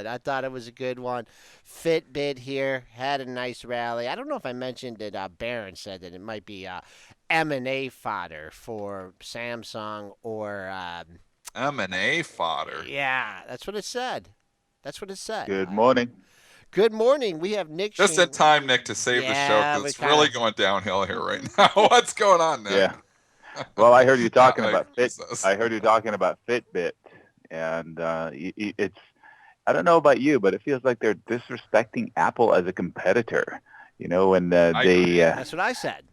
but I thought it was a good one. Fitbit here had a nice rally. I don't know if I mentioned that Barron said that it might be M&A fodder for Samsung or M&A fodder. yeah, that's what it said. That's what it said. Good morning. Good morning. We have Nic Just in Chahine. time, Nick, to save the show Yeah, because we it's kind really of. going downhill here right now. What's going on, Yeah. Nick? Well, I heard you Yeah, talking I about agree with this. I heard you talking about Fitbit, and it's. I don't know about you, but it feels like they're disrespecting Apple as a competitor. You know, when I agree. That's what I said.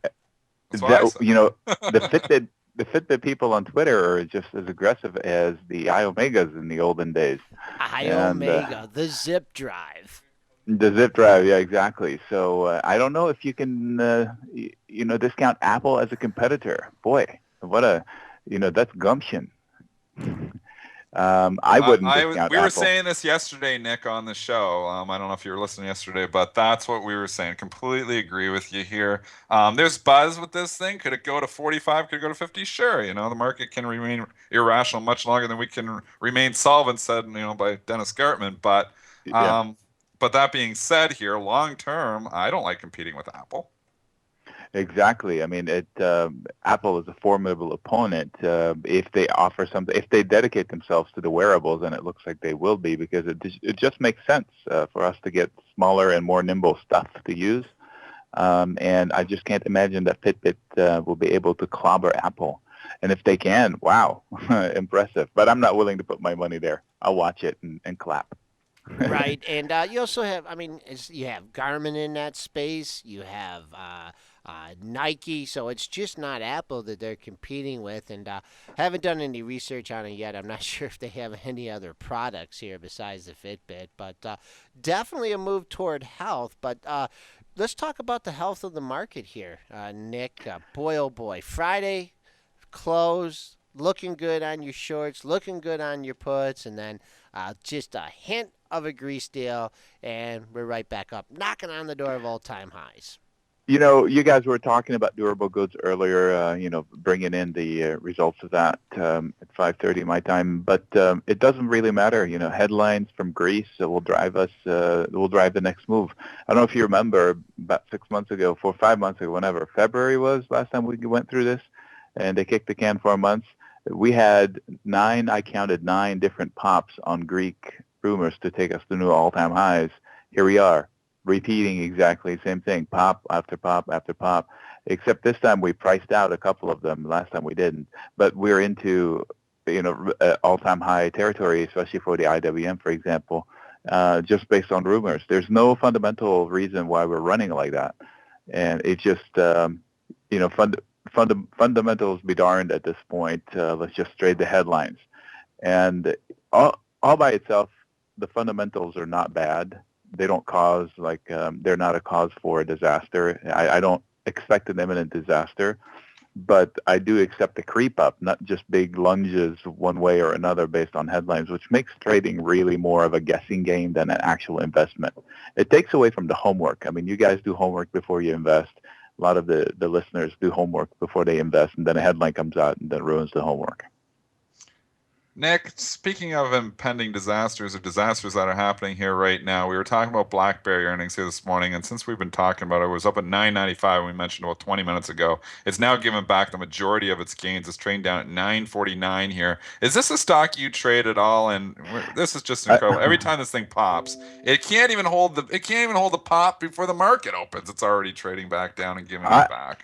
That's what I that said. you know the Fitbit people on Twitter are just as aggressive as the iOmegas in the olden days, and Omega, the zip drive. the zip drive. Yeah, exactly. So I don't know if you can discount Apple as a competitor. Boy, what a that's gumption. I wouldn't discount We were Apple. saying this yesterday, Nick, on the show. I don't know if you were listening yesterday, but that's what we were saying. Completely agree with you here. There's buzz with this thing. Could it go to 45? Could it go to 50? Sure. The market can remain irrational much longer than we can remain solvent, said, by Dennis Gartman. Yeah. But that being said here, long term, I don't like competing with Apple. Exactly. I mean, Apple is a formidable opponent if they offer something, if they dedicate themselves to the wearables, and it looks like they will be because it just makes sense for us to get smaller and more nimble stuff to use. And I just can't imagine that Fitbit will be able to clobber Apple. And if they can, wow, impressive. But I'm not willing to put my money there. I'll watch it and clap. Right, and you also have, I mean, you have Garmin in that space. You have Nike, so it's just not Apple that they're competing with. And haven't done any research on it yet. I'm not sure if they have any other products here besides the Fitbit, but definitely a move toward health. But let's talk about the health of the market here, Nick. Boy, oh boy, Friday close. Looking good on your shorts, looking good on your puts, and then just a hint of a grease deal, and we're right back up, knocking on the door of all-time highs. You guys were talking about durable goods earlier, bringing in the results of that at 5:30 my time, but it doesn't really matter. Headlines from Greece will drive the next move. I don't know if you remember about 6 months ago, 5 months ago, whenever February was last time we went through this, and they kicked the can for months. We had I counted 9 different pops on Greek rumors to take us to new all-time highs. Here we are, repeating exactly the same thing, pop after pop after pop, except this time we priced out a couple of them. Last time we didn't, but we're into all-time high territory, especially for the IWM, for example, just based on rumors. There's no fundamental reason why we're running like that, and it's just fundamentals be darned at this point. Let's just trade the headlines, and all by itself, the fundamentals are not bad. They don't cause they're not a cause for a disaster. I don't expect an imminent disaster, but I do accept a creep up, not just big lunges one way or another based on headlines, which makes trading really more of a guessing game than an actual investment. It takes away from the homework. I mean, you guys do homework before you invest. A lot of the listeners do homework before they invest, and then a headline comes out and then ruins the homework. Nick, speaking of impending disasters or disasters that are happening here right now, we were talking about BlackBerry earnings here this morning, and since we've been talking about it, it was up at 9.95. We mentioned about 20 minutes ago. It's now given back the majority of its gains. It's trading down at 9.49 here. Is this a stock you trade at all? And this is just incredible. Every time this thing pops, it can't even hold the pop before the market opens. It's already trading back down and giving it I, back.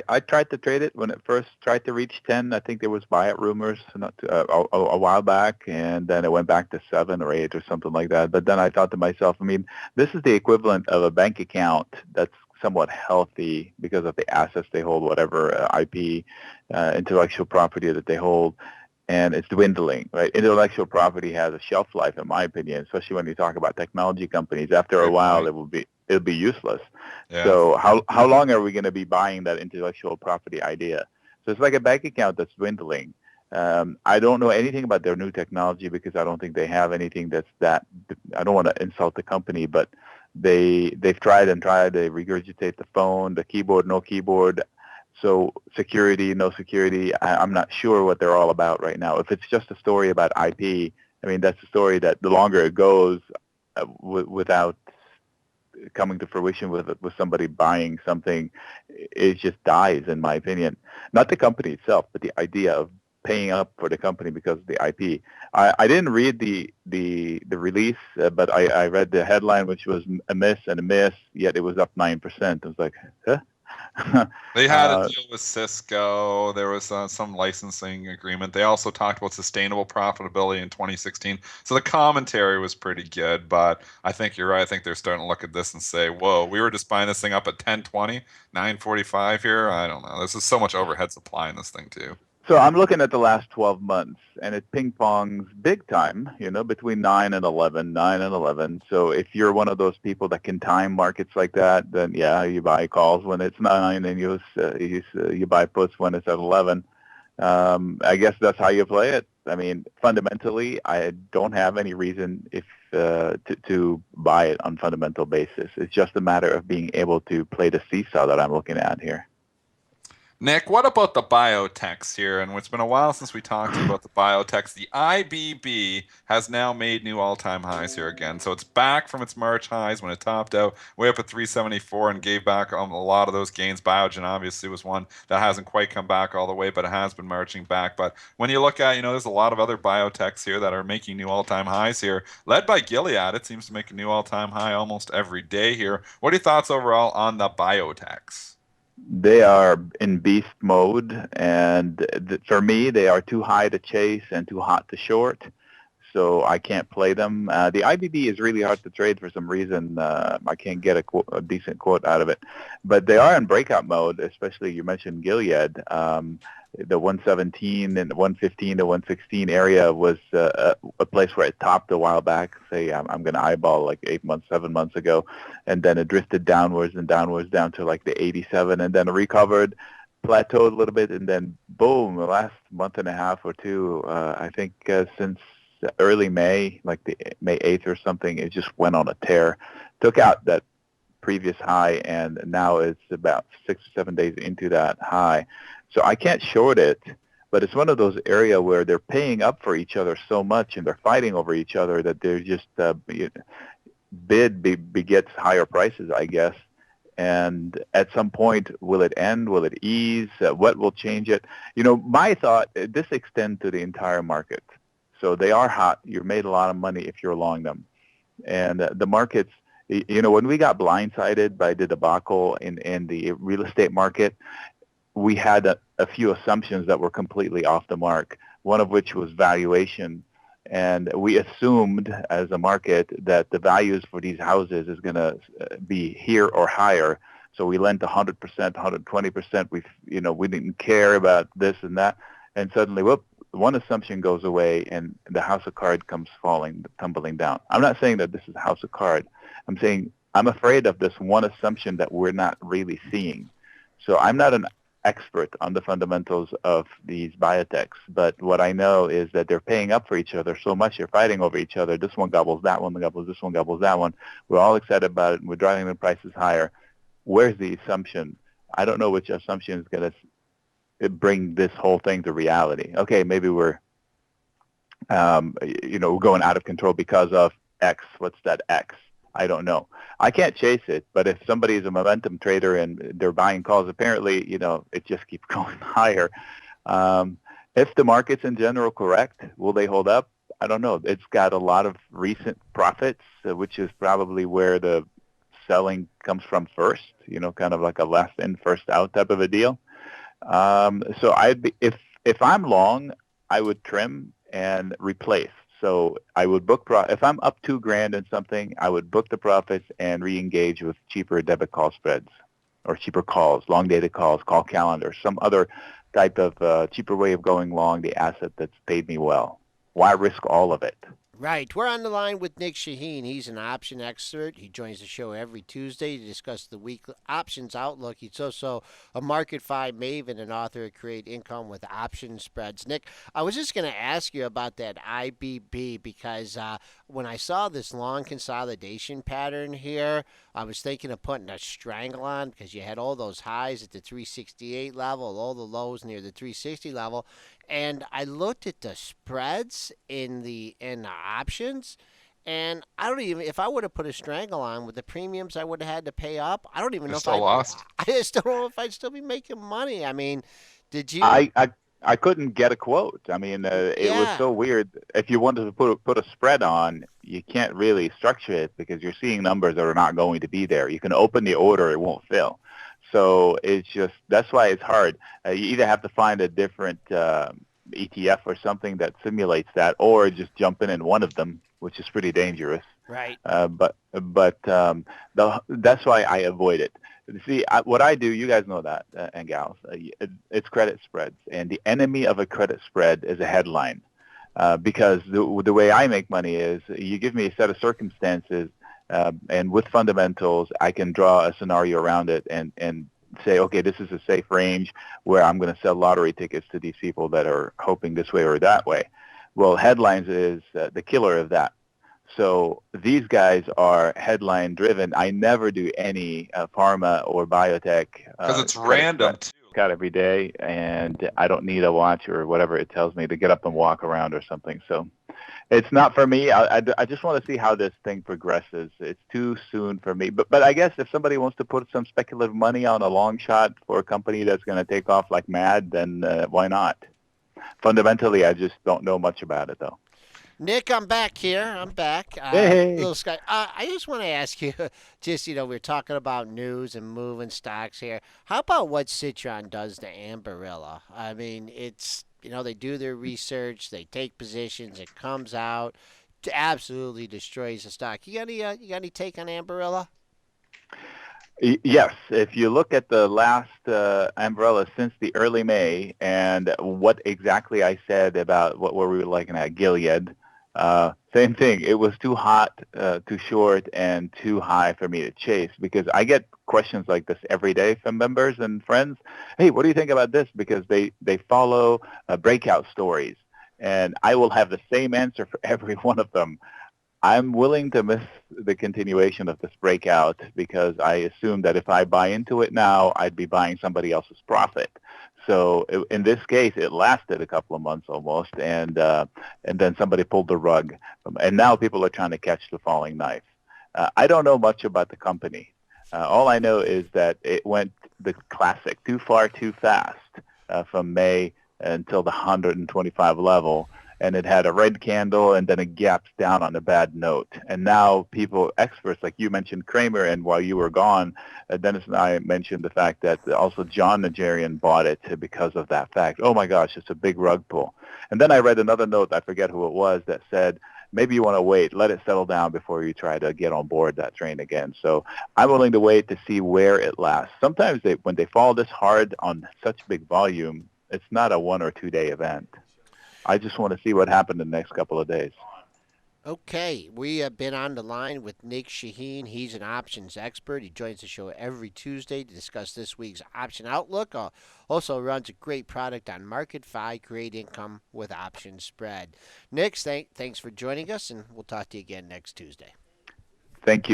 I tried to trade it when it first tried to reach 10. I think there was buyout rumors not a while back, and then it went back to 7 or 8 or something like that. But then I thought to myself, I mean, this is the equivalent of a bank account that's somewhat healthy because of the assets they hold, whatever IP, intellectual property that they hold, and it's dwindling, right? Intellectual property has a shelf life, in my opinion, especially when you talk about technology companies. After a Great while, point. it'll be useless. Yeah. So how long are we going to be buying that intellectual property idea? So it's like a bank account that's dwindling. I don't know anything about their new technology because I don't think they have anything that's that. I don't want to insult the company, but they've tried and tried. They regurgitate the phone, the keyboard, no keyboard. So security, no security. I'm not sure what they're all about right now. If it's just a story about IP I mean, that's a story that the longer it goes without coming to fruition with somebody buying something, it just dies, in my opinion. Not the company itself, but the idea of paying up for the company because of the IP. I didn't read the release, but I read the headline, which was a miss and a miss, yet it was up 9%. I was like, huh? They had a deal with Cisco. There was some licensing agreement. They also talked about sustainable profitability in 2016. So the commentary was pretty good, but I think you're right. I think they're starting to look at this and say, whoa, we were just buying this thing up at 1020, 945 here. I don't know. There's just so much overhead supply in this thing too. So I'm looking at the last 12 months, and it ping-pongs big time, between 9 and 11, 9 and 11. So if you're one of those people that can time markets like that, then yeah, you buy calls when it's 9, and you buy puts when it's at 11. I guess that's how you play it. I mean, fundamentally, I don't have any reason to buy it on fundamental basis. It's just a matter of being able to play the seesaw that I'm looking at here. Nick, what about the biotechs here? And it's been a while since we talked about the biotechs. The IBB has now made new all-time highs here again. So it's back from its March highs when it topped out way up at 374 and gave back a lot of those gains. Biogen obviously was one that hasn't quite come back all the way, but it has been marching back. But when you look at, there's a lot of other biotechs here that are making new all-time highs here. Led by Gilead, it seems to make a new all-time high almost every day here. What are your thoughts overall on the biotechs? They are in beast mode, and for me, they are too high to chase and too hot to short, so I can't play them. The IBB is really hard to trade for some reason. I can't get a decent quote out of it, but they are in breakout mode, especially you mentioned Gilead. The 117 and 115 to 116 area was a place where it topped a while back. Say I'm going to eyeball like 7 months ago, and then it drifted downwards and downwards down to like the 87, and then it recovered, plateaued a little bit, and then boom, the last month and a half or two, I think since early May, like the May 8th or something, it just went on a tear, took out that previous high, and now it's about 6 or 7 days into that high. So I can't short it, but it's one of those areas where they're paying up for each other so much and they're fighting over each other that they're just begets higher prices, I guess. And at some point, will it end? Will it ease? What will change it? My thought, this extends to the entire market. So they are hot. You've made a lot of money if you're long them. And the markets, when we got blindsided by the debacle in the real estate market, we had a few assumptions that were completely off the mark, one of which was valuation. And we assumed as a market that the values for these houses is going to be here or higher. So we lent 100%, 120%. We didn't care about this and that. And suddenly, whoop, one assumption goes away and the house of cards comes tumbling down. I'm not saying that this is a house of cards. I'm saying I'm afraid of this one assumption that we're not really seeing. So I'm not an expert on the fundamentals of these biotechs, but what I know is that they're paying up for each other so much, they're fighting over each other. This one gobbles that one, gobbles this one, gobbles that one. We're all excited about it, and we're driving the prices higher. Where's the assumption? I don't know which assumption is going to bring this whole thing to reality. Okay, maybe we're going out of control because of X. What's that X? I don't know. I can't chase it, but if somebody is a momentum trader and they're buying calls, apparently, it just keeps going higher. If the market's in general correct, will they hold up? I don't know. It's got a lot of recent profits, which is probably where the selling comes from first, kind of like a last in, first out type of a deal. So if I'm long, I would trim and replace. So I would book if I'm up $2,000 in something, I would book the profits and re-engage with cheaper debit call spreads or cheaper calls, long-dated calls, call calendars, some other type of cheaper way of going long the asset that's paid me well. Why risk all of it? Right. We're on the line with Nic Chahine. He's an option expert. He joins the show every Tuesday to discuss the weekly options outlook. He's also a Marketfy Maven and author of Create Income with Option Spreads. Nick, I was just going to ask you about that IBB because when I saw this long consolidation pattern here, I was thinking of putting a strangle on because you had all those highs at the 368 level, all the lows near the 360 level. And I looked at the spreads in the options, and I don't even if I would have put a strangle on with the premiums I would have had to pay up. I don't even You're know if still lost. I just don't know if I'd still be making money. I mean, did you? I couldn't get a quote. I mean, it was Yeah, so weird. If you wanted to put a spread on, you can't really structure it because you're seeing numbers that are not going to be there. You can open the order, it won't fill. So it's just that's why it's hard. You either have to find a different ETF or something that simulates that, or just jump in one of them, which is pretty dangerous. right. That's why I avoid it. See, what I do, you guys know that, and gals, it's credit spreads. And the enemy of a credit spread is a headline. Because the way I make money is you give me a set of circumstances, and with fundamentals, I can draw a scenario around it and say, okay, this is a safe range where I'm going to sell lottery tickets to these people that are hoping this way or that way. Well, headlines is the killer of that. So these guys are headline driven. I never do any pharma or biotech Because it's credit random spread too. out every day, and I don't need a watch or whatever it tells me to get up and walk around or something. So it's not for me. I just want to see how this thing progresses. It's too soon for me. But I guess if somebody wants to put some speculative money on a long shot for a company that's going to take off like mad, then why not? Fundamentally, I just don't know much about it, though. Nick, I'm back here. I'm back. Hey. Little Sky. I just want to ask you, just we're talking about news and moving stocks here. How about what Citron does to Amberilla? I mean, it's they do their research, they take positions, it comes out, absolutely destroys the stock. You got any take on Amberilla? Yes, if you look at the last umbrella since the early May and what exactly I said about what were we looking at, Gilead, same thing. It was too hot, too short, and too high for me to chase because I get questions like this every day from members and friends. Hey, what do you think about this? Because they follow breakout stories, and I will have the same answer for every one of them. I'm willing to miss the continuation of this breakout because I assume that if I buy into it now, I'd be buying somebody else's profit. So in this case, it lasted a couple of months almost, and then somebody pulled the rug, and now people are trying to catch the falling knife. I don't know much about the company. All I know is that it went the classic, too far, too fast, from May until the 125 level, and it had a red candle and then it gaps down on a bad note. And now people, experts like you mentioned Kramer, and while you were gone, Dennis and I mentioned the fact that also John Nigerian bought it because of that fact. Oh my gosh, it's a big rug pull. And then I read another note, I forget who it was, that said, maybe you want to wait, let it settle down before you try to get on board that train again. So I'm willing to wait to see where it lasts. Sometimes when they fall this hard on such big volume, it's not a 1 or 2 day event. I just want to see what happened in the next couple of days. Okay, we have been on the line with Nic Chahine. He's an options expert. He joins the show every Tuesday to discuss this week's option outlook. Also runs a great product on Marketfy, Create Income with Option Spread. Nick, thanks for joining us, and we'll talk to you again next Tuesday. Thank you.